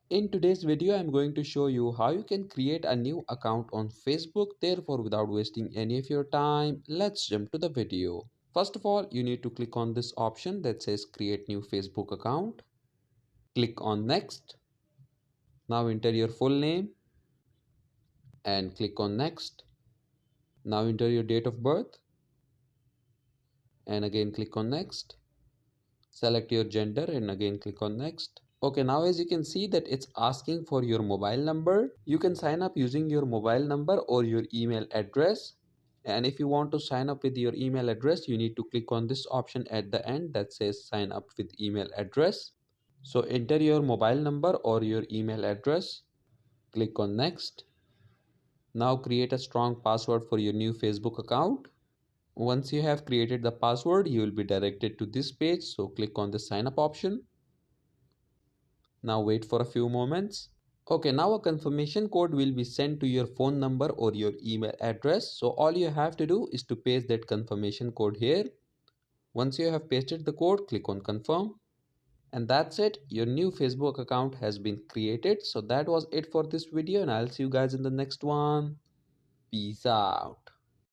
In today's video, I'm going to show you how you can create a new account on Facebook. Therefore, without wasting any of your time, let's jump to the video. First of all, you need to click on this option that says create new Facebook account. Click on next. Now enter your full name and click on next. Now enter your date of birth and again click on next. Select your gender and again click on next. Okay, now as you can see that it's asking for your mobile number. You can sign up using your mobile number or your email address. And if you want to sign up with your email address, you need to click on this option at the end that says sign up with email address. So enter your mobile number or your email address. Click on next. Now create a strong password for your new Facebook account. Once you have created the password, you will be directed to this page. So click on the sign up option. Now wait for a few moments. Okay, now a confirmation code will be sent to your phone number or your email address. So all you have to do is to paste that confirmation code here. Once you have pasted the code, click on confirm. And that's it. Your new Facebook account has been created. So that was it for this video and I'll see you guys in the next one. Peace out.